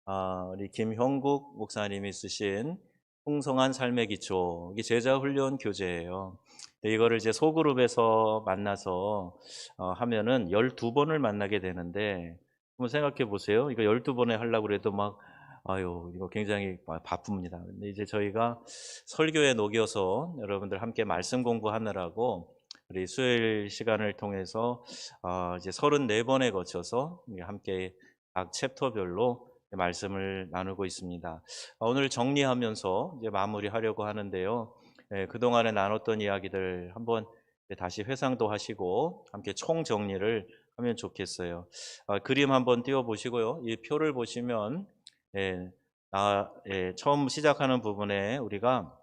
우리 김형국 목사님이 쓰신 풍성한 삶의 기초, 이게 제자 훈련 교재예요. 근데 이거를 이제 소그룹에서 만나서 하면은 12번을 만나게 되는데, 한번 생각해 보세요. 이거 12번에 하려고 그래도 막 아유, 이거 굉장히 바쁩니다. 근데 이제 저희가 설교에 녹여서 여러분들 함께 말씀 공부하느라고 우리 수요일 시간을 통해서 이제 34번에 거쳐서 함께 각 챕터별로 말씀을 나누고 있습니다. 오늘 정리하면서 이제 마무리하려고 하는데요. 그동안에 나눴던 이야기들 한번 다시 회상도 하시고 함께 총정리를 하면 좋겠어요. 그림 한번 띄워 보시고요. 이 표를 보시면 예, 처음 시작하는 부분에 우리가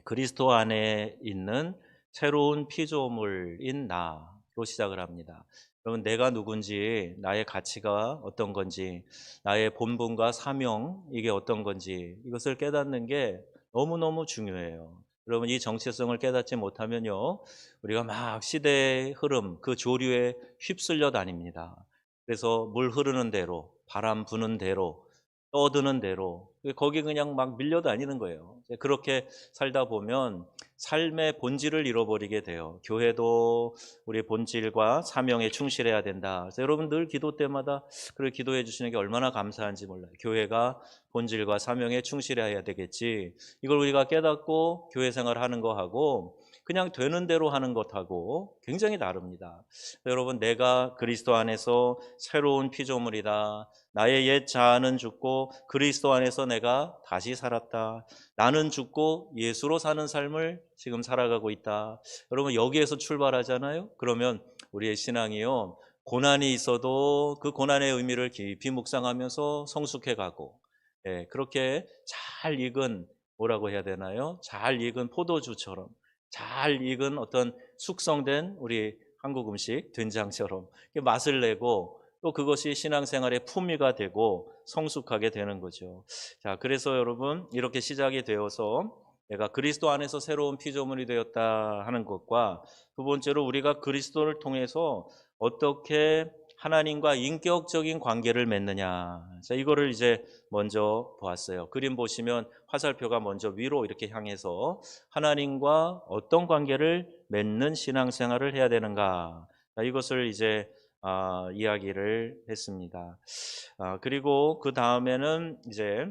그리스도 안에 있는 새로운 피조물인 나로 시작을 합니다. 여러분, 내가 누군지, 나의 가치가 어떤 건지, 나의 본분과 사명, 이게 어떤 건지, 이것을 깨닫는 게 너무너무 중요해요. 여러분, 이 정체성을 깨닫지 못하면요, 우리가 막 시대의 흐름, 그 조류에 휩쓸려 다닙니다. 그래서 물 흐르는 대로, 바람 부는 대로, 떠드는 대로, 거기 그냥 막 밀려다니는 거예요. 그렇게 살다 보면 삶의 본질을 잃어버리게 돼요. 교회도 우리 본질과 사명에 충실해야 된다. 그래서 여러분 늘 기도 때마다 그걸 기도해 주시는 게 얼마나 감사한지 몰라요. 교회가 본질과 사명에 충실해야 되겠지. 이걸 우리가 깨닫고 교회 생활하는 거하고 그냥 되는 대로 하는 것하고 굉장히 다릅니다. 여러분, 내가 그리스도 안에서 새로운 피조물이다. 나의 옛 자아는 죽고 그리스도 안에서 내가 다시 살았다. 나는 죽고 예수로 사는 삶을 지금 살아가고 있다. 여러분, 여기에서 출발하잖아요. 그러면 우리의 신앙이요, 고난이 있어도 그 고난의 의미를 깊이 묵상하면서 성숙해가고, 그렇게 잘 익은, 뭐라고 해야 되나요? 잘 익은 포도주처럼, 잘 익은 어떤 숙성된 우리 한국 음식 된장처럼 맛을 내고, 또 그것이 신앙생활의 품위가 되고 성숙하게 되는 거죠. 자, 그래서 여러분, 이렇게 시작이 되어서 내가 그리스도 안에서 새로운 피조물이 되었다 하는 것과, 두 번째로 우리가 그리스도를 통해서 어떻게 하나님과 인격적인 관계를 맺느냐. 자, 이거를 이제 먼저 보았어요. 그림 보시면 화살표가 먼저 위로 이렇게 향해서 하나님과 어떤 관계를 맺는 신앙생활을 해야 되는가. 자, 이것을 이제 이야기를 했습니다. 그리고 그 다음에는 이제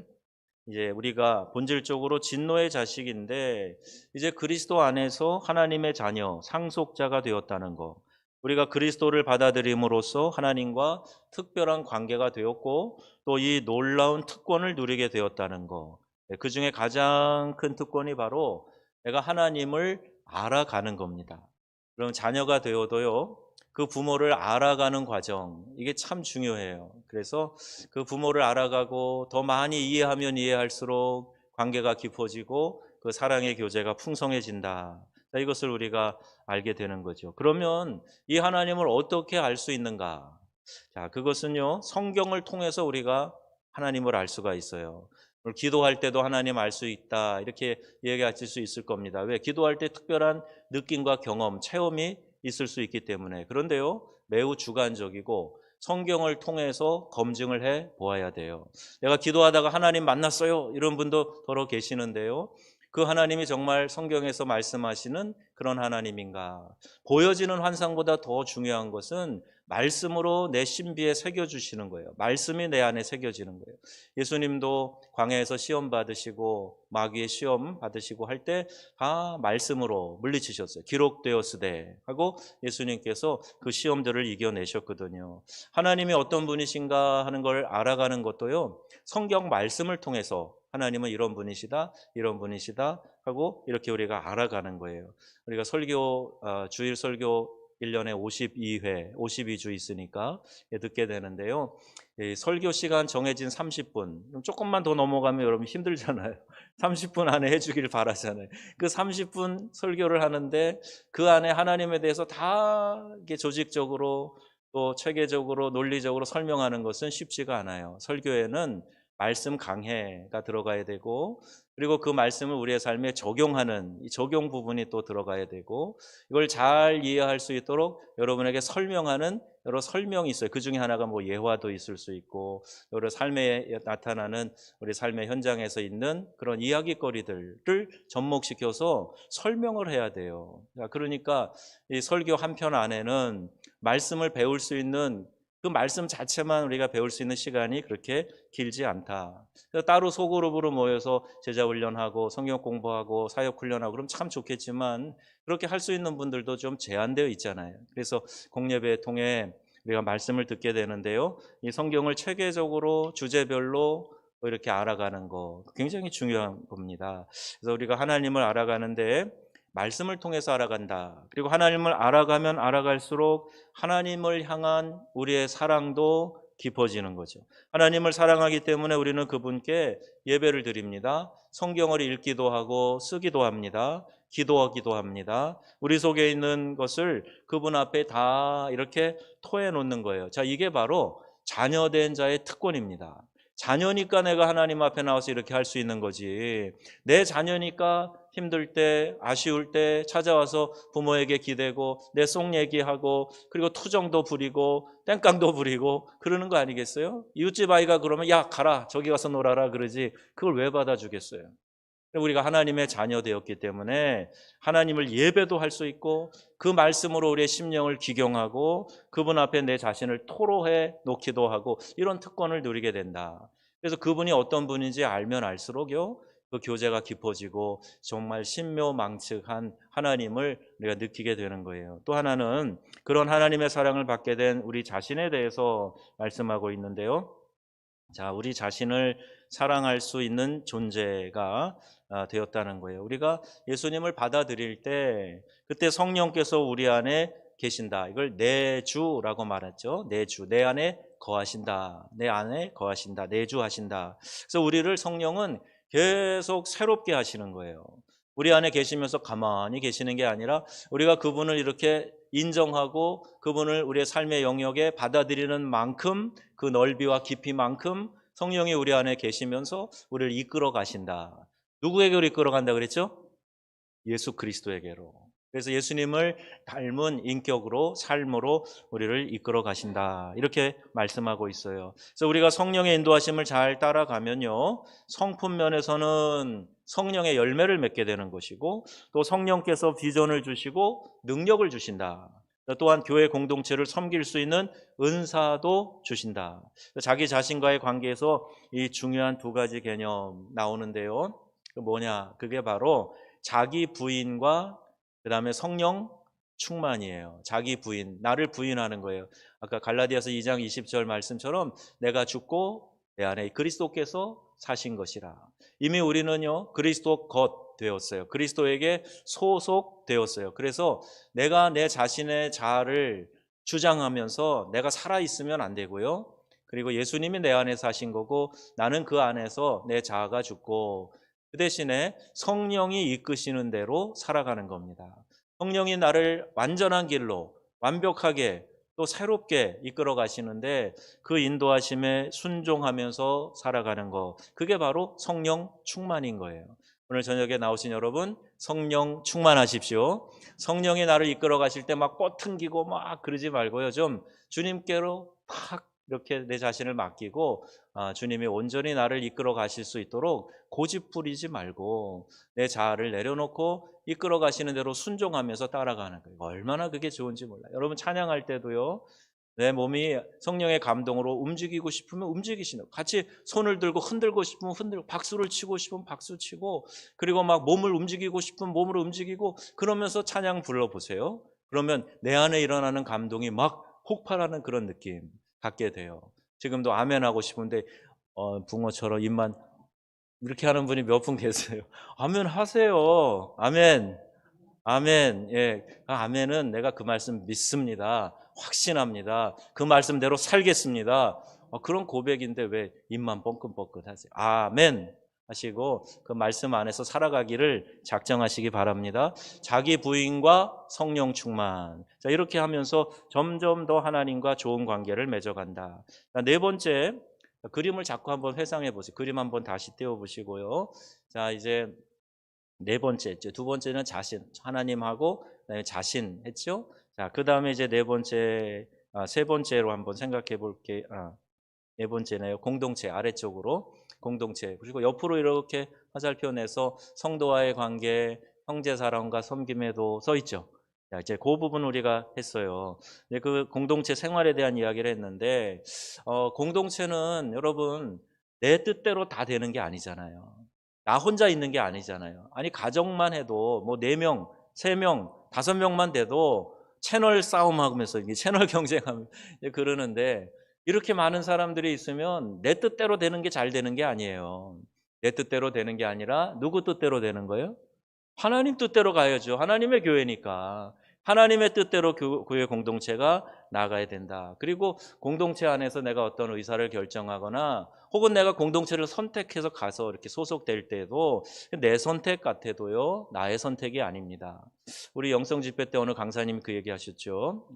우리가 본질적으로 진노의 자식인데 이제 그리스도 안에서 하나님의 자녀, 상속자가 되었다는 것. 우리가 그리스도를 받아들임으로써 하나님과 특별한 관계가 되었고 또 이 놀라운 특권을 누리게 되었다는 것. 그 중에 가장 큰 특권이 바로 내가 하나님을 알아가는 겁니다. 그럼 자녀가 되어도요, 그 부모를 알아가는 과정, 이게 참 중요해요. 그래서 그 부모를 알아가고 더 많이 이해하면 이해할수록 관계가 깊어지고 그 사랑의 교제가 풍성해진다. 자, 이것을 우리가 알게 되는 거죠. 그러면 이 하나님을 어떻게 알 수 있는가? 자, 그것은요, 성경을 통해서 우리가 하나님을 알 수가 있어요. 기도할 때도 하나님 알 수 있다. 이렇게 얘기하실 수 있을 겁니다. 왜? 기도할 때 특별한 느낌과 경험, 체험이 있을 수 있기 때문에. 그런데요, 매우 주관적이고 성경을 통해서 검증을 해 보아야 돼요. 내가 기도하다가 하나님 만났어요, 이런 분도 더러 계시는데요, 그 하나님이 정말 성경에서 말씀하시는 그런 하나님인가? 보여지는 환상보다 더 중요한 것은 말씀으로 내 신비에 새겨주시는 거예요. 말씀이 내 안에 새겨지는 거예요. 예수님도 광야에서 시험 받으시고 마귀의 시험 받으시고 할 때 다 말씀으로 물리치셨어요. 기록되었으되 하고 예수님께서 그 시험들을 이겨내셨거든요. 하나님이 어떤 분이신가 하는 걸 알아가는 것도요, 성경 말씀을 통해서 하나님은 이런 분이시다, 이런 분이시다 하고 이렇게 우리가 알아가는 거예요. 우리가 주일 설교 1년에 52회, 52주 있으니까 듣게 되는데요. 설교 시간 정해진 30분, 조금만 더 넘어가면 여러분 힘들잖아요. 30분 안에 해주길 바라잖아요. 그 30분 설교를 하는데 그 안에 하나님에 대해서 다 이렇게 조직적으로 또 체계적으로 논리적으로 설명하는 것은 쉽지가 않아요. 설교에는 말씀 강해가 들어가야 되고, 그리고 그 말씀을 우리의 삶에 적용하는 이 적용 부분이 또 들어가야 되고, 이걸 잘 이해할 수 있도록 여러분에게 설명하는 여러 설명이 있어요. 그 중에 하나가 뭐 예화도 있을 수 있고, 여러 삶에 나타나는 우리 삶의 현장에서 있는 그런 이야기거리들을 접목시켜서 설명을 해야 돼요. 그러니까 이 설교 한 편 안에는 말씀을 배울 수 있는 그 말씀 자체만 우리가 배울 수 있는 시간이 그렇게 길지 않다. 따로 소그룹으로 모여서 제자 훈련하고 성경 공부하고 사역 훈련하고 그럼 참 좋겠지만, 그렇게 할 수 있는 분들도 좀 제한되어 있잖아요. 그래서 공예배 통해 우리가 말씀을 듣게 되는데요, 이 성경을 체계적으로 주제별로 이렇게 알아가는 거 굉장히 중요한 겁니다. 그래서 우리가 하나님을 알아가는데 말씀을 통해서 알아간다. 그리고 하나님을 알아가면 알아갈수록 하나님을 향한 우리의 사랑도 깊어지는 거죠. 하나님을 사랑하기 때문에 우리는 그분께 예배를 드립니다. 성경을 읽기도 하고 쓰기도 합니다. 기도하기도 합니다. 우리 속에 있는 것을 그분 앞에 다 이렇게 토해 놓는 거예요. 자, 이게 바로 자녀된 자의 특권입니다. 자녀니까 내가 하나님 앞에 나와서 이렇게 할 수 있는 거지, 내 자녀니까 힘들 때 아쉬울 때 찾아와서 부모에게 기대고 내 속 얘기하고 그리고 투정도 부리고 땡깡도 부리고 그러는 거 아니겠어요? 이웃집 아이가 그러면 야 가라 저기 가서 놀아라 그러지, 그걸 왜 받아주겠어요? 우리가 하나님의 자녀 되었기 때문에 하나님을 예배도 할 수 있고, 그 말씀으로 우리의 심령을 기경하고 그분 앞에 내 자신을 토로해 놓기도 하고, 이런 특권을 누리게 된다. 그래서 그분이 어떤 분인지 알면 알수록요, 그 교제가 깊어지고 정말 신묘망측한 하나님을 우리가 느끼게 되는 거예요. 또 하나는 그런 하나님의 사랑을 받게 된 우리 자신에 대해서 말씀하고 있는데요. 자, 우리 자신을 사랑할 수 있는 존재가 되었다는 거예요. 우리가 예수님을 받아들일 때 그때 성령께서 우리 안에 계신다. 이걸 내주라고 말했죠. 내주, 내 안에 거하신다. 내 안에 거하신다. 내주하신다. 그래서 우리를 성령은 계속 새롭게 하시는 거예요. 우리 안에 계시면서 가만히 계시는 게 아니라 우리가 그분을 이렇게 인정하고 그분을 우리의 삶의 영역에 받아들이는 만큼, 그 넓이와 깊이만큼 성령이 우리 안에 계시면서 우리를 이끌어 가신다. 누구에게로 이끌어 간다 그랬죠? 예수 그리스도에게로. 그래서 예수님을 닮은 인격으로, 삶으로 우리를 이끌어 가신다. 이렇게 말씀하고 있어요. 그래서 우리가 성령의 인도하심을 잘 따라가면요, 성품 면에서는 성령의 열매를 맺게 되는 것이고, 또 성령께서 비전을 주시고 능력을 주신다. 또한 교회 공동체를 섬길 수 있는 은사도 주신다. 자기 자신과의 관계에서 이 중요한 두 가지 개념 나오는데요. 뭐냐? 그게 바로 자기 부인과 그 다음에 성령 충만이에요. 자기 부인, 나를 부인하는 거예요. 아까 갈라디아서 2장 20절 말씀처럼 내가 죽고 내 안에 그리스도께서 사신 것이라. 이미 우리는요 그리스도 것 되었어요. 그리스도에게 소속되었어요. 그래서 내가 내 자신의 자아를 주장하면서 내가 살아있으면 안 되고요, 그리고 예수님이 내 안에 사신 거고 나는 그 안에서 내 자아가 죽고, 그 대신에 성령이 이끄시는 대로 살아가는 겁니다. 성령이 나를 완전한 길로 완벽하게 또 새롭게 이끌어 가시는데 그 인도하심에 순종하면서 살아가는 거, 그게 바로 성령 충만인 거예요. 오늘 저녁에 나오신 여러분, 성령 충만하십시오. 성령이 나를 이끌어 가실 때 막 뻗튕기고 막 그러지 말고요, 좀 주님께로 팍 이렇게 내 자신을 맡기고 주님이 온전히 나를 이끌어 가실 수 있도록 고집 부리지 말고 내 자아를 내려놓고 이끌어 가시는 대로 순종하면서 따라가는 거예요. 얼마나 그게 좋은지 몰라요. 여러분 찬양할 때도요, 내 몸이 성령의 감동으로 움직이고 싶으면 움직이시는, 같이 손을 들고 흔들고 싶으면 흔들고, 박수를 치고 싶으면 박수 치고, 그리고 막 몸을 움직이고 싶으면 몸으로 움직이고, 그러면서 찬양 불러보세요. 그러면 내 안에 일어나는 감동이 막 폭발하는 그런 느낌 갖게 돼요. 지금도 아멘 하고 싶은데 붕어처럼 입만 이렇게 하는 분이 몇 분 계세요. 아멘 하세요. 아멘. 아멘. 예. 아멘은 내가 그 말씀 믿습니다. 확신합니다. 그 말씀대로 살겠습니다. 그런 고백인데 왜 입만 뻥긋뻥긋 하세요? 아멘 하시고 그 말씀 안에서 살아가기를 작정하시기 바랍니다. 자기 부인과 성령 충만. 자, 이렇게 하면서 점점 더 하나님과 좋은 관계를 맺어간다. 네 번째, 그림을 자꾸 한번 회상해 보세요. 그림 한번 다시 띄워 보시고요. 자, 이제 네 번째, 이제 두 번째는 자신, 하나님하고 그다음에 자신 했죠. 자, 그 다음에 이제 네 번째, 세 번째로 한번 생각해 볼게. 네 번째네요. 공동체 아래쪽으로 공동체. 그리고 옆으로 이렇게 화살표 내서 성도와의 관계, 형제 사랑과 섬김에도 써 있죠. 자, 이제 그 부분 우리가 했어요. 이제 그 공동체 생활에 대한 이야기를 했는데, 공동체는 여러분 내 뜻대로 다 되는 게 아니잖아요. 나 혼자 있는 게 아니잖아요. 아니 가정만 해도 뭐 4명, 3명, 5명만 돼도 채널 싸움하면서 이게 채널 경쟁하면 그러는데 이렇게 많은 사람들이 있으면 내 뜻대로 되는 게 잘 되는 게 아니에요. 내 뜻대로 되는 게 아니라 누구 뜻대로 되는 거예요? 하나님 뜻대로 가야죠. 하나님의 교회니까. 하나님의 뜻대로 교회 공동체가 나가야 된다. 그리고 공동체 안에서 내가 어떤 의사를 결정하거나 혹은 내가 공동체를 선택해서 가서 이렇게 소속될 때도 내 선택 같아도요, 나의 선택이 아닙니다. 우리 영성 집회 때 어느 강사님이 그 얘기 하셨죠.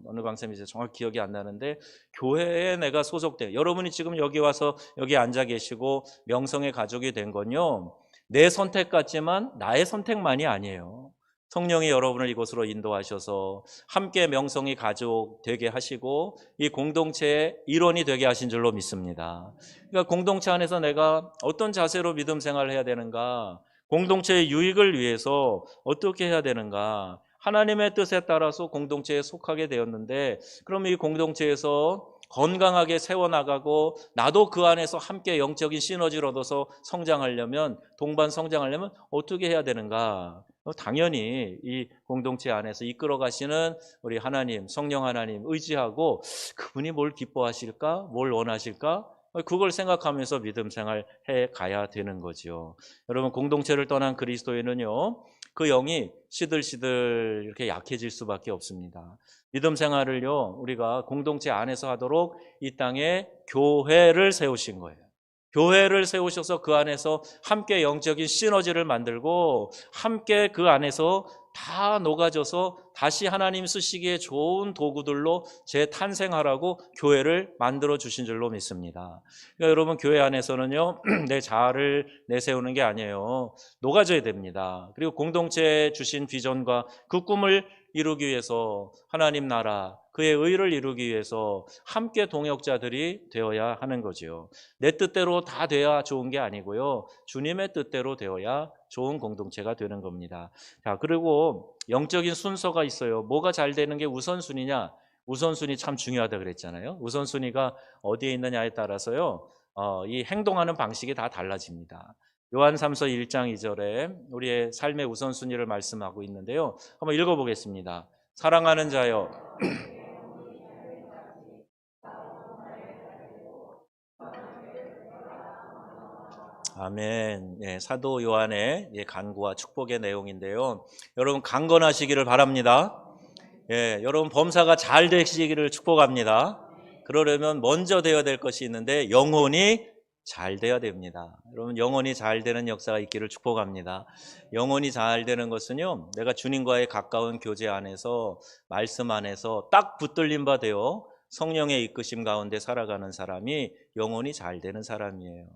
어느 강사님이 이제 정확히 기억이 안 나는데, 교회에 내가 소속돼. 여러분이 지금 여기 와서 여기 앉아 계시고 명성의 가족이 된 건요, 내 선택 같지만 나의 선택만이 아니에요. 성령이 여러분을 이곳으로 인도하셔서 함께 명성이 가족 되게 하시고 이 공동체의 일원이 되게 하신 줄로 믿습니다. 그러니까 공동체 안에서 내가 어떤 자세로 믿음 생활을 해야 되는가, 공동체의 유익을 위해서 어떻게 해야 되는가, 하나님의 뜻에 따라서 공동체에 속하게 되었는데, 그럼 이 공동체에서 건강하게 세워나가고 나도 그 안에서 함께 영적인 시너지를 얻어서 성장하려면, 동반 성장하려면 어떻게 해야 되는가? 당연히 이 공동체 안에서 이끌어 가시는 우리 하나님, 성령 하나님 의지하고 그분이 뭘 기뻐하실까? 뭘 원하실까? 그걸 생각하면서 믿음 생활 해 가야 되는 거죠. 여러분, 공동체를 떠난 그리스도인은요, 그 영이 시들시들 이렇게 약해질 수밖에 없습니다. 믿음 생활을요, 우리가 공동체 안에서 하도록 이 땅에 교회를 세우신 거예요. 교회를 세우셔서 그 안에서 함께 영적인 시너지를 만들고 함께 그 안에서 다 녹아져서 다시 하나님 쓰시기에 좋은 도구들로 재탄생하라고 교회를 만들어 주신 줄로 믿습니다. 그러니까 여러분, 교회 안에서는요, 내 자아를 내세우는 게 아니에요. 녹아져야 됩니다. 그리고 공동체에 주신 비전과 그 꿈을 이루기 위해서, 하나님 나라, 그의 의를 이루기 위해서 함께 동역자들이 되어야 하는 거죠. 내 뜻대로 다 돼야 좋은 게 아니고요, 주님의 뜻대로 되어야 좋은 공동체가 되는 겁니다. 자, 그리고 영적인 순서가 있어요. 뭐가 잘 되는 게 우선순위냐? 우선순위 참 중요하다 그랬잖아요. 우선순위가 어디에 있느냐에 따라서요, 이 행동하는 방식이 다 달라집니다. 요한 3서 1장 2절에 우리의 삶의 우선순위를 말씀하고 있는데요, 한번 읽어보겠습니다. 사랑하는 자여, 아멘. 예, 사도 요한의 간구와 축복의 내용인데요, 여러분 강건하시기를 바랍니다. 예, 여러분 범사가 잘 되시기를 축복합니다. 그러려면 먼저 되어야 될 것이 있는데 영혼이 잘 되어야 됩니다. 여러분, 영혼이 잘 되는 역사가 있기를 축복합니다. 영혼이 잘 되는 것은요, 내가 주님과의 가까운 교제 안에서, 말씀 안에서 딱 붙들림 바 되어 성령의 이끄심 가운데 살아가는 사람이 영혼이 잘 되는 사람이에요.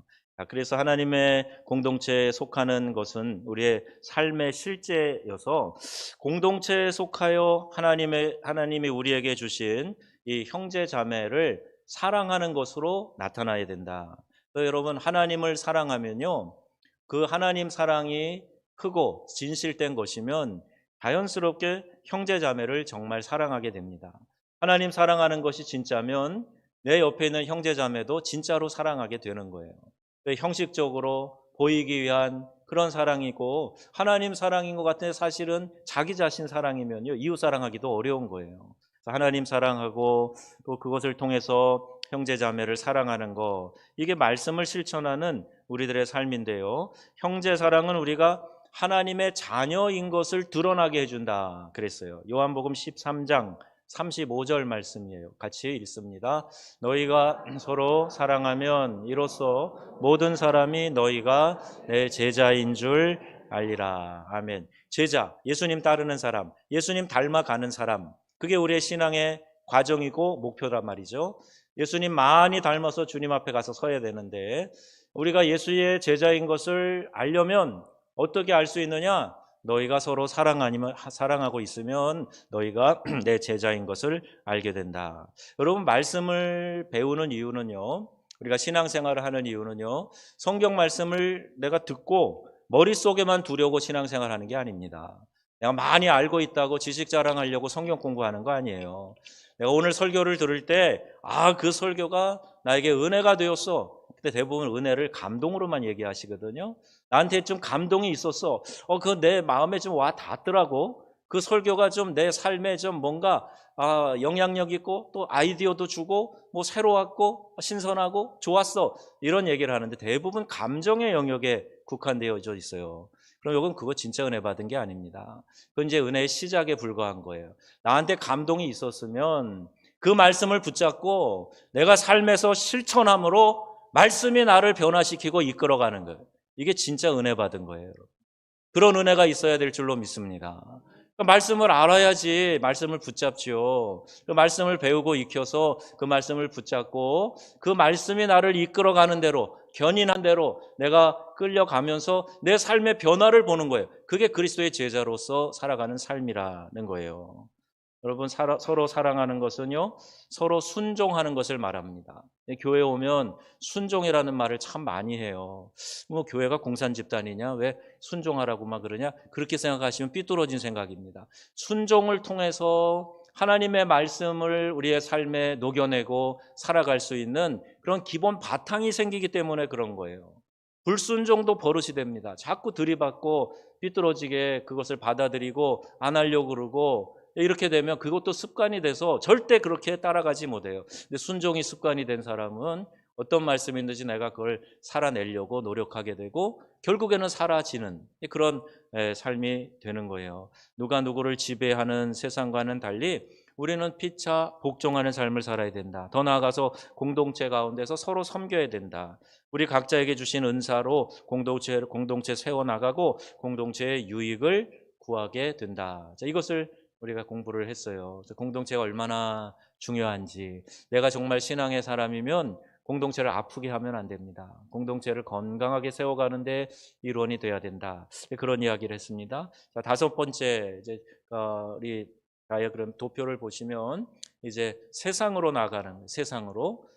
그래서 하나님의 공동체에 속하는 것은 우리의 삶의 실제여서, 공동체에 속하여 하나님이 우리에게 주신 이 형제 자매를 사랑하는 것으로 나타나야 된다. 여러분, 하나님을 사랑하면요, 그 하나님 사랑이 크고 진실된 것이면 자연스럽게 형제 자매를 정말 사랑하게 됩니다. 하나님 사랑하는 것이 진짜면 내 옆에 있는 형제 자매도 진짜로 사랑하게 되는 거예요. 형식적으로 보이기 위한 그런 사랑이고, 하나님 사랑인 것 같은데 사실은 자기 자신 사랑이면요, 이웃 사랑하기도 어려운 거예요. 하나님 사랑하고 또 그것을 통해서 형제 자매를 사랑하는 거, 이게 말씀을 실천하는 우리들의 삶인데요, 형제 사랑은 우리가 하나님의 자녀인 것을 드러나게 해준다 그랬어요. 요한복음 13장 35절 말씀이에요. 같이 읽습니다. 너희가 서로 사랑하면 이로써 모든 사람이 너희가 내 제자인 줄 알리라. 아멘. 제자, 예수님 따르는 사람, 예수님 닮아가는 사람, 그게 우리의 신앙의 과정이고 목표란 말이죠. 예수님 많이 닮아서 주님 앞에 가서 서야 되는데, 우리가 예수의 제자인 것을 알려면 어떻게 알 수 있느냐? 너희가 서로 사랑하고 있으면 너희가 내 제자인 것을 알게 된다. 여러분, 말씀을 배우는 이유는요, 우리가 신앙생활을 하는 이유는요, 성경 말씀을 내가 듣고 머릿속에만 두려고 신앙생활을 하는 게 아닙니다. 내가 많이 알고 있다고 지식 자랑하려고 성경 공부하는 거 아니에요. 내가 오늘 설교를 들을 때, 그 설교가 나에게 은혜가 되었어. 그때 대부분 은혜를 감동으로만 얘기하시거든요. 나한테 좀 감동이 있었어. 그거 내 마음에 좀 와 닿더라고. 그 설교가 좀 내 삶에 좀 뭔가 영향력 있고 또 아이디어도 주고 뭐 새로웠고 신선하고 좋았어. 이런 얘기를 하는데 대부분 감정의 영역에 국한되어져 있어요. 그럼 이건 그거 진짜 은혜 받은 게 아닙니다. 그건 이제 은혜의 시작에 불과한 거예요. 나한테 감동이 있었으면 그 말씀을 붙잡고 내가 삶에서 실천함으로 말씀이 나를 변화시키고 이끌어가는 거예요. 이게 진짜 은혜 받은 거예요. 그런 은혜가 있어야 될 줄로 믿습니다. 말씀을 알아야지 말씀을 붙잡지요. 그 말씀을 배우고 익혀서 그 말씀을 붙잡고 그 말씀이 나를 이끌어가는 대로, 견인한 대로 내가 끌려가면서 내 삶의 변화를 보는 거예요. 그게 그리스도의 제자로서 살아가는 삶이라는 거예요. 여러분, 서로 사랑하는 것은요, 서로 순종하는 것을 말합니다. 교회에 오면 순종이라는 말을 참 많이 해요. 뭐 교회가 공산 집단이냐, 왜 순종하라고 막 그러냐, 그렇게 생각하시면 삐뚤어진 생각입니다. 순종을 통해서 하나님의 말씀을 우리의 삶에 녹여내고 살아갈 수 있는 그런 기본 바탕이 생기기 때문에 그런 거예요. 불순종도 버릇이 됩니다. 자꾸 들이받고 삐뚤어지게 그것을 받아들이고 안 하려고 그러고, 이렇게 되면 그것도 습관이 돼서 절대 그렇게 따라가지 못해요. 근데 순종이 습관이 된 사람은 어떤 말씀이 있는지 내가 그걸 살아내려고 노력하게 되고 결국에는 사라지는 그런 삶이 되는 거예요. 누가 누구를 지배하는 세상과는 달리 우리는 피차 복종하는 삶을 살아야 된다. 더 나아가서 공동체 가운데서 서로 섬겨야 된다. 우리 각자에게 주신 은사로 공동체 세워나가고 공동체의 유익을 구하게 된다. 자, 이것을 우리가 공부를 했어요. 공동체가 얼마나 중요한지. 내가 정말 신앙의 사람이면 공동체를 아프게 하면 안 됩니다. 공동체를 건강하게 세워가는데 일원이 돼야 된다. 그런 이야기를 했습니다. 자, 다섯 번째, 이제 우리 다이어그램 도표를 보시면 이제 세상으로 나가는, 세상으로,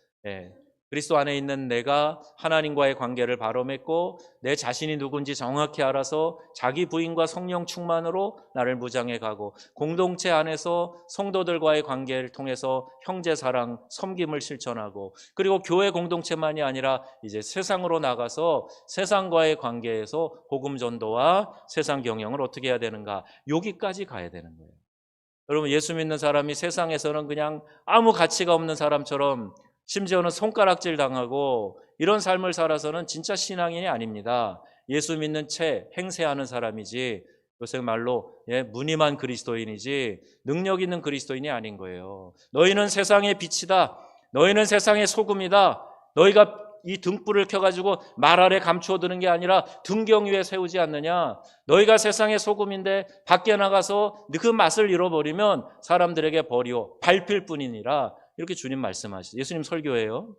그리스도 안에 있는 내가 하나님과의 관계를 바로 맺고 내 자신이 누군지 정확히 알아서 자기 부인과 성령 충만으로 나를 무장해 가고, 공동체 안에서 성도들과의 관계를 통해서 형제 사랑, 섬김을 실천하고, 그리고 교회 공동체만이 아니라 이제 세상으로 나가서 세상과의 관계에서 복음 전도와 세상 경영을 어떻게 해야 되는가, 여기까지 가야 되는 거예요. 여러분, 예수 믿는 사람이 세상에서는 그냥 아무 가치가 없는 사람처럼, 심지어는 손가락질 당하고 이런 삶을 살아서는 진짜 신앙인이 아닙니다. 예수 믿는 채 행세하는 사람이지, 요새 말로 무늬만 그리스도인이지 능력 있는 그리스도인이 아닌 거예요. 너희는 세상의 빛이다. 너희는 세상의 소금이다. 너희가 이 등불을 켜가지고 말 아래 감추어두는 게 아니라 등경 위에 세우지 않느냐. 너희가 세상의 소금인데 밖에 나가서 그 맛을 잃어버리면 사람들에게 버리오 밟힐 뿐이니라. 이렇게 주님 말씀하시죠. 예수님 설교예요.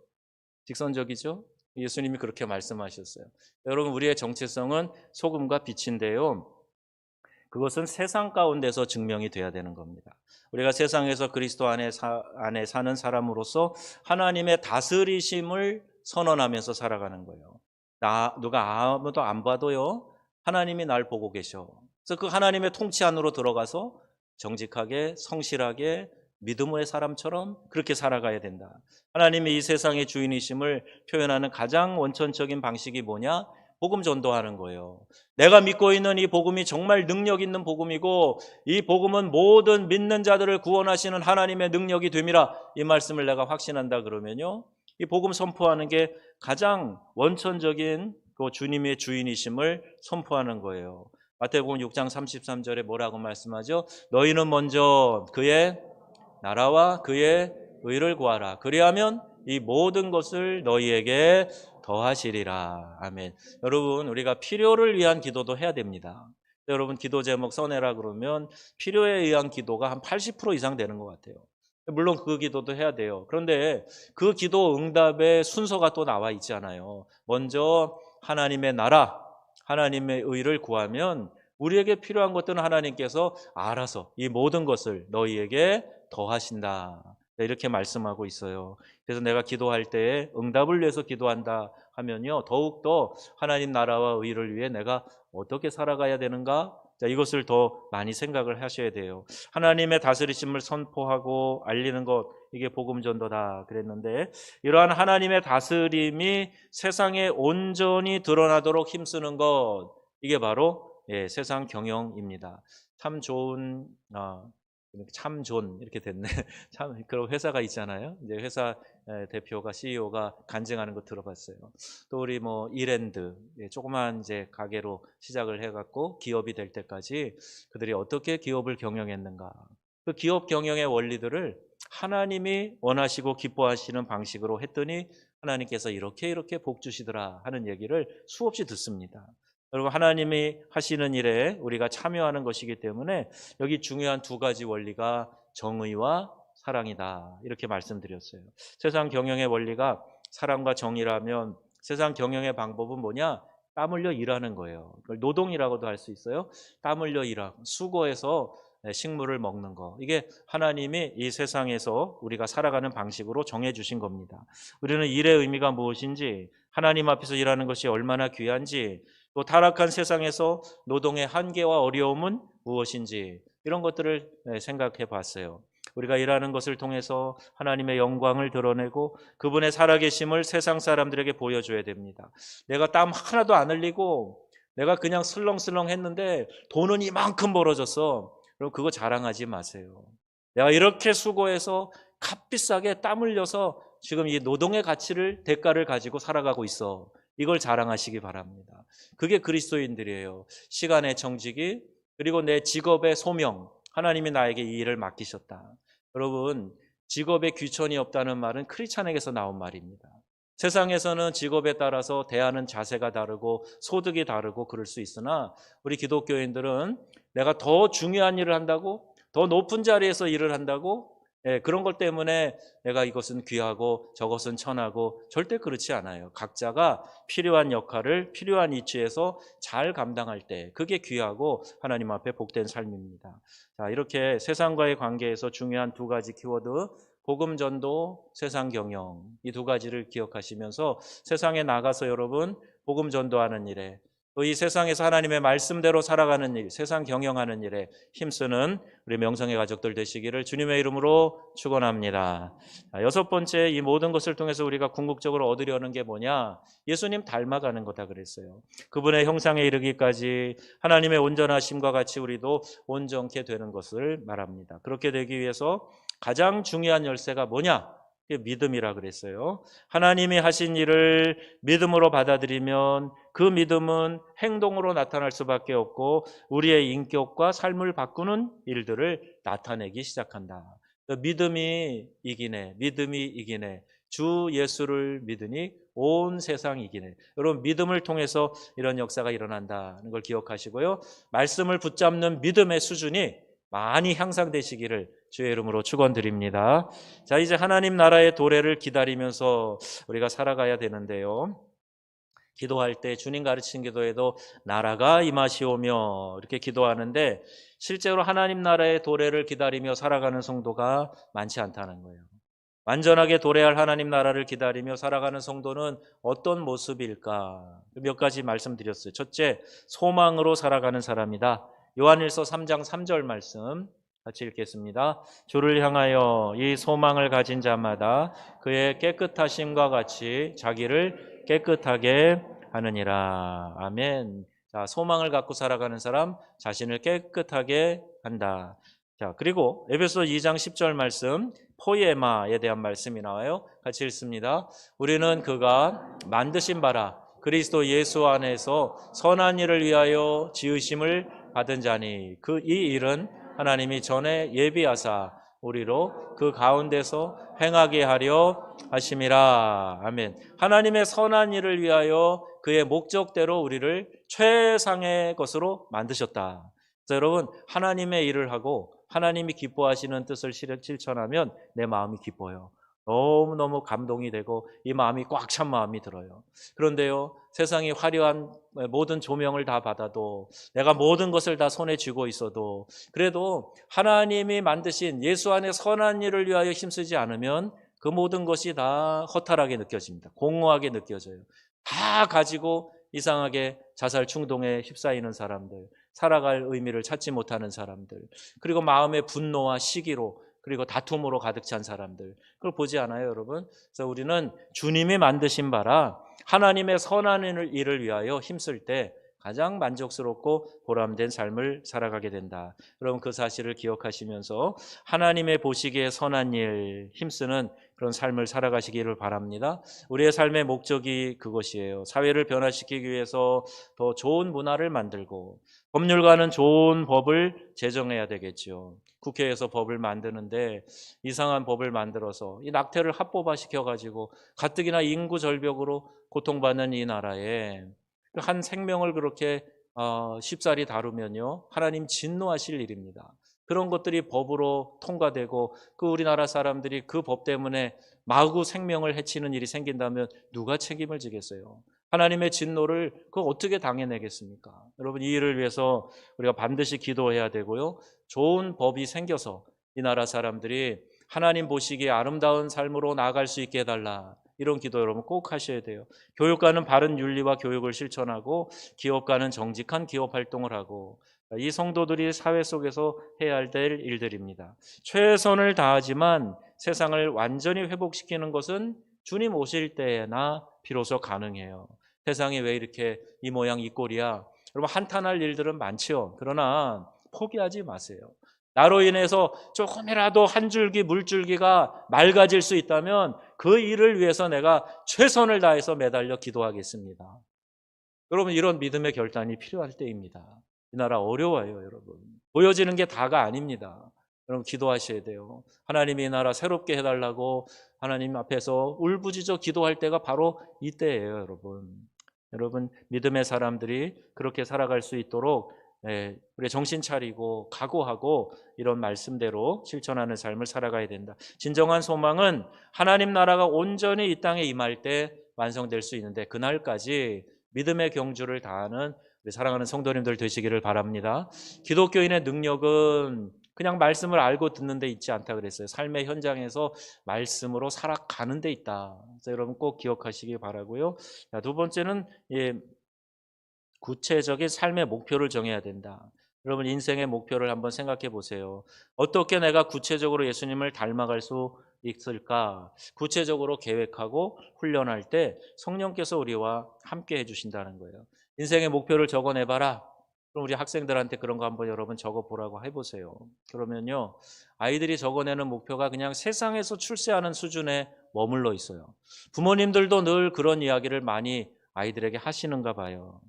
직선적이죠. 예수님이 그렇게 말씀하셨어요. 여러분, 우리의 정체성은 소금과 빛인데요, 그것은 세상 가운데서 증명이 돼야 되는 겁니다. 우리가 세상에서 그리스도 안에 사는 사람으로서 하나님의 다스리심을 선언하면서 살아가는 거예요. 누가 아무도 안 봐도요, 하나님이 날 보고 계셔. 그래서 그 하나님의 통치 안으로 들어가서 정직하게, 성실하게, 믿음의 사람처럼 그렇게 살아가야 된다. 하나님이 이 세상의 주인이심을 표현하는 가장 원천적인 방식이 뭐냐? 복음 전도하는 거예요. 내가 믿고 있는 이 복음이 정말 능력 있는 복음이고, 이 복음은 모든 믿는 자들을 구원하시는 하나님의 능력이 됨이라, 이 말씀을 내가 확신한다 그러면요, 이 복음 선포하는 게 가장 원천적인 그 주님의 주인이심을 선포하는 거예요. 마태복음 6장 33절에 뭐라고 말씀하죠? 너희는 먼저 그의 나라와 그의 의를 구하라. 그리하면 이 모든 것을 너희에게 더하시리라. 아멘. 여러분, 우리가 필요를 위한 기도도 해야 됩니다. 여러분, 기도 제목 써내라 그러면 필요에 의한 기도가 한 80% 이상 되는 것 같아요. 물론 그 기도도 해야 돼요. 그런데 그 기도 응답의 순서가 또 나와 있잖아요. 먼저 하나님의 나라, 하나님의 의를 구하면 우리에게 필요한 것들은 하나님께서 알아서 이 모든 것을 너희에게 더하신다. 이렇게 말씀하고 있어요. 그래서 내가 기도할 때에 응답을 위해서 기도한다 하면요, 더욱더 하나님 나라와 의를 위해 내가 어떻게 살아가야 되는가? 자, 이것을 더 많이 생각을 하셔야 돼요. 하나님의 다스리심을 선포하고 알리는 것, 이게 복음 전도다 그랬는데, 이러한 하나님의 다스림이 세상에 온전히 드러나도록 힘쓰는 것, 이게 바로 세상 경영입니다. 참 좋은 참 존 이렇게 됐네. 참 그런 회사가 있잖아요. 이제 회사 대표가 CEO가 간증하는 거 들어봤어요. 또 우리 뭐 이랜드 조그만 이제 가게로 시작을 해갖고 기업이 될 때까지 그들이 어떻게 기업을 경영했는가. 그 기업 경영의 원리들을 하나님이 원하시고 기뻐하시는 방식으로 했더니 하나님께서 이렇게 복 주시더라 하는 얘기를 수없이 듣습니다. 그리고 하나님이 하시는 일에 우리가 참여하는 것이기 때문에 여기 중요한 두 가지 원리가 정의와 사랑이다 이렇게 말씀드렸어요. 세상 경영의 원리가 사랑과 정의라면 세상 경영의 방법은 뭐냐? 땀 흘려 일하는 거예요. 그걸 노동이라고도 할 수 있어요. 땀 흘려 일하고 수고해서 식물을 먹는 거. 이게 하나님이 이 세상에서 우리가 살아가는 방식으로 정해주신 겁니다. 우리는 일의 의미가 무엇인지, 하나님 앞에서 일하는 것이 얼마나 귀한지, 또 타락한 세상에서 노동의 한계와 어려움은 무엇인지, 이런 것들을 생각해 봤어요. 우리가 일하는 것을 통해서 하나님의 영광을 드러내고 그분의 살아계심을 세상 사람들에게 보여줘야 됩니다. 내가 땀 하나도 안 흘리고 내가 그냥 슬렁슬렁 했는데 돈은 이만큼 벌어졌어. 그럼 그거 자랑하지 마세요. 내가 이렇게 수고해서 값비싸게 땀 흘려서 지금 이 노동의 가치를, 대가를 가지고 살아가고 있어. 이걸 자랑하시기 바랍니다. 그게 그리스도인들이에요. 시간의 정직이, 그리고 내 직업의 소명, 하나님이 나에게 이 일을 맡기셨다. 여러분, 직업에 귀천이 없다는 말은 크리스찬에게서 나온 말입니다. 세상에서는 직업에 따라서 대하는 자세가 다르고 소득이 다르고 그럴 수 있으나 우리 기독교인들은 내가 더 중요한 일을 한다고, 더 높은 자리에서 일을 한다고, 그런 것 때문에 내가 이것은 귀하고 저것은 천하고, 절대 그렇지 않아요. 각자가 필요한 역할을 필요한 위치에서 잘 감당할 때 그게 귀하고 하나님 앞에 복된 삶입니다. 자, 이렇게 세상과의 관계에서 중요한 두 가지 키워드, 복음 전도, 세상 경영, 이 두 가지를 기억하시면서 세상에 나가서 여러분 복음 전도하는 일에, 또 이 세상에서 하나님의 말씀대로 살아가는 일, 세상 경영하는 일에 힘쓰는 우리 명성의 가족들 되시기를 주님의 이름으로 축원합니다. 여섯 번째, 이 모든 것을 통해서 우리가 궁극적으로 얻으려는 게 뭐냐? 예수님 닮아가는 거다 그랬어요. 그분의 형상에 이르기까지 하나님의 온전하심과 같이 우리도 온전케 되는 것을 말합니다. 그렇게 되기 위해서 가장 중요한 열쇠가 뭐냐? 믿음이라 그랬어요. 하나님이 하신 일을 믿음으로 받아들이면 그 믿음은 행동으로 나타날 수밖에 없고 우리의 인격과 삶을 바꾸는 일들을 나타내기 시작한다. 믿음이 이기네, 믿음이 이기네. 주 예수를 믿으니 온 세상이 이기네. 여러분, 믿음을 통해서 이런 역사가 일어난다는 걸 기억하시고요. 말씀을 붙잡는 믿음의 수준이 많이 향상되시기를 주의 이름으로 축원드립니다. 자, 이제 하나님 나라의 도래를 기다리면서 우리가 살아가야 되는데요. 기도할 때 주님 가르친 기도에도 나라가 임하시오며 이렇게 기도하는데 실제로 하나님 나라의 도래를 기다리며 살아가는 성도가 많지 않다는 거예요. 완전하게 도래할 하나님 나라를 기다리며 살아가는 성도는 어떤 모습일까? 몇 가지 말씀드렸어요. 첫째, 소망으로 살아가는 사람이다. 요한일서 3장 3절 말씀 같이 읽겠습니다. 주를 향하여 이 소망을 가진 자마다 그의 깨끗하심과 같이 자기를 깨끗하게 하느니라. 아멘. 자, 소망을 갖고 살아가는 사람, 자신을 깨끗하게 한다. 자, 그리고 에베소 2장 10절 말씀, 포이에마에 대한 말씀이 나와요. 같이 읽습니다. 우리는 그가 만드신 바라 그리스도 예수 안에서 선한 일을 위하여 지으심을 받은 자니 그 이 일은 하나님이 전에 예비하사 우리로 그 가운데서 행하게 하려 하심이라. 아멘. 하나님의 선한 일을 위하여 그의 목적대로 우리를 최상의 것으로 만드셨다. 그래서 여러분, 하나님의 일을 하고 하나님이 기뻐하시는 뜻을 실천하면 내 마음이 기뻐요. 너무너무 감동이 되고 이 마음이 꽉 찬 마음이 들어요. 그런데요, 세상이 화려한 모든 조명을 다 받아도, 내가 모든 것을 다 손에 쥐고 있어도, 그래도 하나님이 만드신 예수 안에 선한 일을 위하여 힘쓰지 않으면 그 모든 것이 다 허탈하게 느껴집니다. 공허하게 느껴져요. 다 가지고 이상하게 자살 충동에 휩싸이는 사람들, 살아갈 의미를 찾지 못하는 사람들, 그리고 마음의 분노와 시기로, 그리고 다툼으로 가득 찬 사람들, 그걸 보지 않아요, 여러분? 그래서 우리는 주님이 만드신 바라 하나님의 선한 일을 위하여 힘쓸 때 가장 만족스럽고 보람된 삶을 살아가게 된다. 여러분, 그 사실을 기억하시면서 하나님의 보시기에 선한 일 힘쓰는 그런 삶을 살아가시기를 바랍니다. 우리의 삶의 목적이 그것이에요. 사회를 변화시키기 위해서 더 좋은 문화를 만들고 법률가는 좋은 법을 제정해야 되겠죠. 국회에서 법을 만드는데 이상한 법을 만들어서 이 낙태를 합법화시켜 가지고 가뜩이나 인구 절벽으로 고통받는 이 나라에 한 생명을 그렇게 쉽사리 다루면요, 하나님 진노하실 일입니다. 그런 것들이 법으로 통과되고 그 우리나라 사람들이 그 법 때문에 마구 생명을 해치는 일이 생긴다면 누가 책임을 지겠어요? 하나님의 진노를 그거 어떻게 당해내겠습니까? 여러분, 이 일을 위해서 우리가 반드시 기도해야 되고요, 좋은 법이 생겨서 이 나라 사람들이 하나님 보시기에 아름다운 삶으로 나아갈 수 있게 해달라, 이런 기도 여러분 꼭 하셔야 돼요. 교육가는 바른 윤리와 교육을 실천하고 기업가는 정직한 기업 활동을 하고, 이 성도들이 사회 속에서 해야 될 일들입니다. 최선을 다하지만 세상을 완전히 회복시키는 것은 주님 오실 때나 비로소 가능해요. 세상이 왜 이렇게 이 모양 이 꼴이야? 여러분, 한탄할 일들은 많지요. 그러나 포기하지 마세요. 나로 인해서 조금이라도 한 줄기 물줄기가 맑아질 수 있다면 그 일을 위해서 내가 최선을 다해서 매달려 기도하겠습니다. 여러분, 이런 믿음의 결단이 필요할 때입니다. 이 나라 어려워요, 여러분. 보여지는 게 다가 아닙니다. 여러분, 기도하셔야 돼요. 하나님이 이 나라 새롭게 해달라고 하나님 앞에서 울부짖어 기도할 때가 바로 이때예요, 여러분. 여러분, 믿음의 사람들이 그렇게 살아갈 수 있도록 우리 정신 차리고 각오하고 이런 말씀대로 실천하는 삶을 살아가야 된다. 진정한 소망은 하나님 나라가 온전히 이 땅에 임할 때 완성될 수 있는데, 그날까지 믿음의 경주를 다하는 우리 사랑하는 성도님들 되시기를 바랍니다. 기독교인의 능력은 그냥 말씀을 알고 듣는 데 있지 않다 그랬어요. 삶의 현장에서 말씀으로 살아가는 데 있다. 그래서 여러분 꼭 기억하시기 바라고요. 두 번째는 구체적인 삶의 목표를 정해야 된다. 여러분, 인생의 목표를 한번 생각해 보세요. 어떻게 내가 구체적으로 예수님을 닮아갈 수 있을까? 구체적으로 계획하고 훈련할 때 성령께서 우리와 함께 해주신다는 거예요. 인생의 목표를 적어내봐라. 그럼 우리 학생들한테 그런 거 한번 여러분 적어보라고 해보세요. 그러면요, 아이들이 적어내는 목표가 그냥 세상에서 출세하는 수준에 머물러 있어요. 부모님들도 늘 그런 이야기를 많이 아이들에게 하시는가 봐요.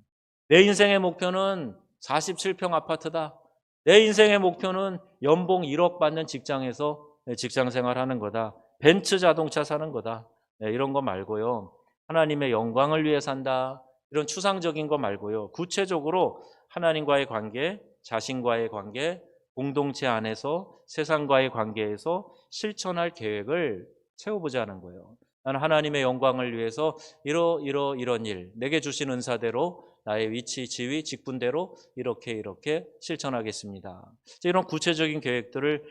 내 인생의 목표는 47평 아파트다. 내 인생의 목표는 연봉 1억 받는 직장에서 직장 생활하는 거다. 벤츠 자동차 사는 거다. 이런 거 말고요, 하나님의 영광을 위해 산다. 이런 추상적인 거 말고요, 구체적으로 하나님과의 관계, 자신과의 관계, 공동체 안에서 세상과의 관계에서 실천할 계획을 세워보자는 거예요. 나는 하나님의 영광을 위해서 이런 일, 내게 주신 은사대로 나의 위치, 지위, 직분대로 이렇게 실천하겠습니다. 이런 구체적인 계획들을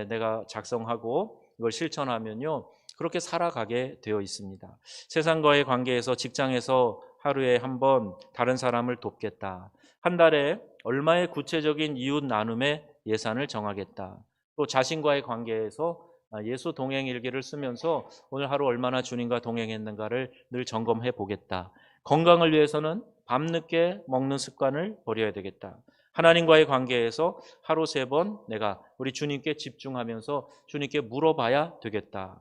내가 작성하고 이걸 실천하면요, 그렇게 살아가게 되어 있습니다. 세상과의 관계에서, 직장에서 하루에 한 번 다른 사람을 돕겠다. 한 달에 얼마의 구체적인 이웃 나눔의 예산을 정하겠다. 또 자신과의 관계에서 예수 동행 일기를 쓰면서 오늘 하루 얼마나 주님과 동행했는가를 늘 점검해 보겠다. 건강을 위해서는 밤늦게 먹는 습관을 버려야 되겠다. 하나님과의 관계에서 하루 3번 내가 우리 주님께 집중하면서 주님께 물어봐야 되겠다.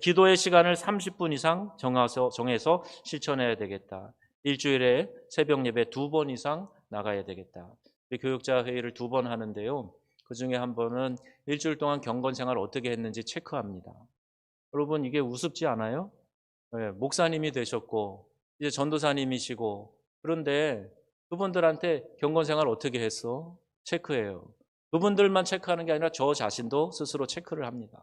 기도의 시간을 30분 이상 정해서 실천해야 되겠다. 일주일에 새벽 예배 2번 이상 나가야 되겠다. 교육자 회의를 2번 하는데요, 그 중에 한 번은 일주일 동안 경건 생활을 어떻게 했는지 체크합니다. 여러분, 이게 우습지 않아요? 목사님이 되셨고 이제 전도사님이시고, 그런데 그분들한테 경건 생활 어떻게 했어? 체크해요. 그분들만 체크하는 게 아니라 저 자신도 스스로 체크를 합니다.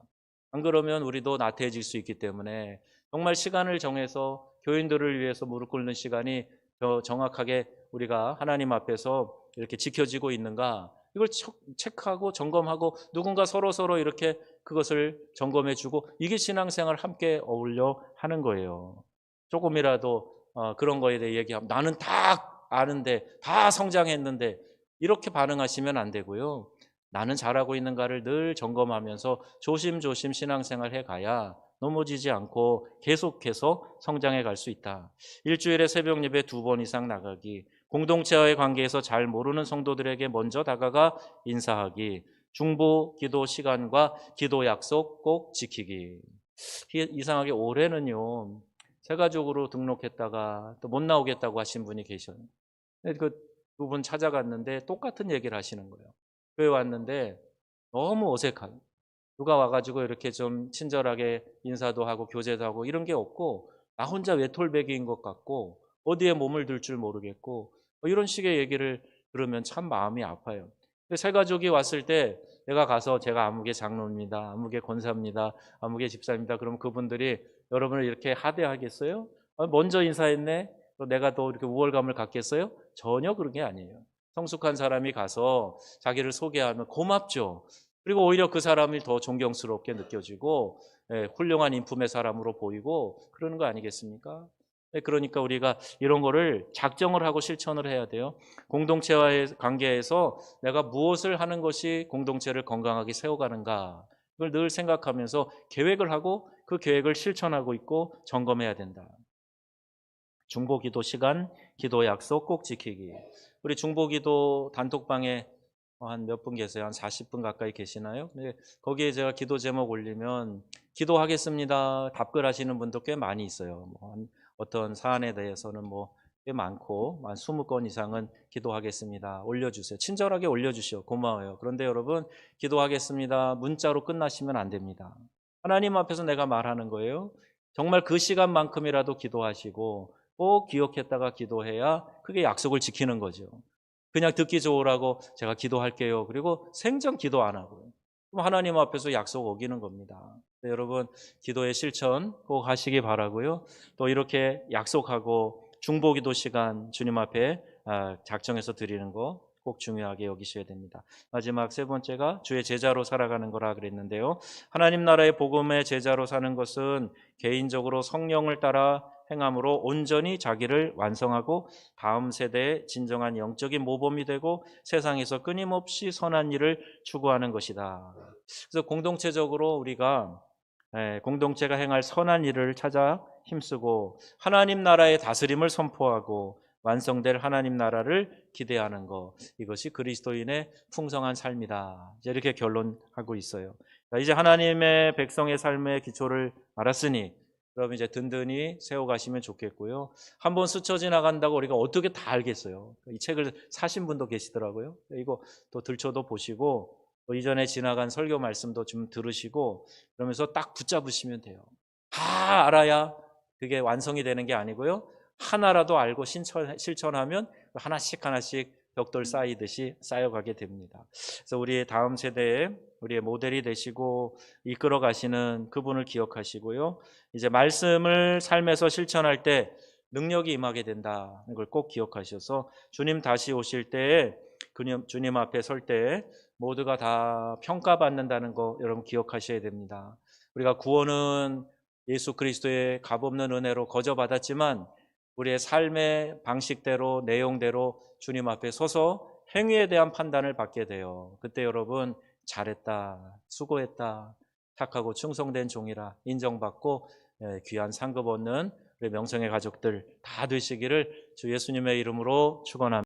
안 그러면 우리도 나태해질 수 있기 때문에 정말 시간을 정해서 교인들을 위해서 무릎 꿇는 시간이 더 정확하게 우리가 하나님 앞에서 이렇게 지켜지고 있는가, 이걸 체크하고 점검하고 누군가 서로 이렇게 그것을 점검해 주고, 이게 신앙생활 함께 어울려 하는 거예요. 조금이라도 그런 거에 대해 얘기하면 나는 다 아는데, 다 성장했는데, 이렇게 반응하시면 안 되고요. 나는 잘하고 있는가를 늘 점검하면서 조심조심 신앙생활 해가야 넘어지지 않고 계속해서 성장해 갈 수 있다. 일주일에 새벽 예배 2번 이상 나가기, 공동체와의 관계에서 잘 모르는 성도들에게 먼저 다가가 인사하기, 중보 기도 시간과 기도 약속 꼭 지키기. 이상하게 올해는요, 새 가족으로 등록했다가 또 못 나오겠다고 하신 분이 계셔요. 그 두 분 찾아갔는데 똑같은 얘기를 하시는 거예요. 교회 왔는데 너무 어색하고, 누가 와가지고 이렇게 좀 친절하게 인사도 하고 교제도 하고 이런 게 없고, 나 혼자 외톨배기인 것 같고 어디에 몸을 둘 줄 모르겠고, 이런 식의 얘기를 들으면 참 마음이 아파요. 새 가족이 왔을 때 내가 가서 제가 아무개 장로입니다, 아무개 권사입니다, 아무개 집사입니다, 그러면 그분들이 여러분을 이렇게 하대하겠어요? 먼저 인사했네, 또 내가 또 이렇게 우월감을 갖겠어요? 전혀 그런 게 아니에요. 성숙한 사람이 가서 자기를 소개하면 고맙죠. 그리고 오히려 그 사람이 더 존경스럽게 느껴지고, 훌륭한 인품의 사람으로 보이고 그러는 거 아니겠습니까? 그러니까 우리가 이런 거를 작정을 하고 실천을 해야 돼요. 공동체와의 관계에서 내가 무엇을 하는 것이 공동체를 건강하게 세워가는가, 그걸 늘 생각하면서 계획을 하고 그 계획을 실천하고 있고 점검해야 된다. 중보기도 시간, 기도 약속 꼭 지키기. 우리 중보기도 단톡방에 한 몇 분 계세요? 한 40분 가까이 계시나요? 네, 거기에 제가 기도 제목 올리면 기도하겠습니다 답글하시는 분도 꽤 많이 있어요. 어떤 사안에 대해서는 꽤 많고, 한 20건 이상은 기도하겠습니다 올려주세요. 친절하게 올려주시오. 고마워요. 그런데 여러분, 기도하겠습니다 문자로 끝나시면 안 됩니다. 하나님 앞에서 내가 말하는 거예요. 정말 그 시간만큼이라도 기도하시고 꼭 기억했다가 기도해야 그게 약속을 지키는 거죠. 그냥 듣기 좋으라고 제가 기도할게요, 그리고 생전 기도 안 하고요, 그럼 하나님 앞에서 약속 어기는 겁니다. 여러분, 기도의 실천 꼭 하시기 바라고요. 또 이렇게 약속하고 중보기도 시간 주님 앞에 작정해서 드리는 거 꼭 중요하게 여기셔야 됩니다. 마지막 세 번째가 주의 제자로 살아가는 거라 그랬는데요. 하나님 나라의 복음의 제자로 사는 것은 개인적으로 성령을 따라 행함으로 온전히 자기를 완성하고 다음 세대의 진정한 영적인 모범이 되고 세상에서 끊임없이 선한 일을 추구하는 것이다. 그래서 공동체적으로 우리가 공동체가 행할 선한 일을 찾아 힘쓰고 하나님 나라의 다스림을 선포하고 완성될 하나님 나라를 기대하는 것, 이것이 그리스도인의 풍성한 삶이다. 이렇게 결론하고 있어요. 이제 하나님의 백성의 삶의 기초를 알았으니 그럼 이제 든든히 세워가시면 좋겠고요. 한번 스쳐 지나간다고 우리가 어떻게 다 알겠어요? 이 책을 사신 분도 계시더라고요. 이거 또 들춰도 보시고, 또 이전에 지나간 설교 말씀도 좀 들으시고, 그러면서 딱 붙잡으시면 돼요. 다 알아야 그게 완성이 되는 게 아니고요. 하나라도 알고 실천하면 하나씩 하나씩 벽돌 쌓이듯이 쌓여가게 됩니다. 그래서 우리의 다음 세대에 우리의 모델이 되시고 이끌어 가시는 그분을 기억하시고요. 이제 말씀을 삶에서 실천할 때 능력이 임하게 된다는 걸 꼭 기억하셔서 주님 다시 오실 때에 주님 앞에 설 때 모두가 다 평가받는다는 거 여러분 기억하셔야 됩니다. 우리가 구원은 예수 그리스도의 값없는 은혜로 거저 받았지만 우리의 삶의 방식대로 내용대로 주님 앞에 서서 행위에 대한 판단을 받게 돼요. 그때 여러분, 잘했다, 수고했다, 착하고 충성된 종이라 인정받고 귀한 상급 얻는 우리 명성의 가족들 다 되시기를 주 예수님의 이름으로 축원합니다.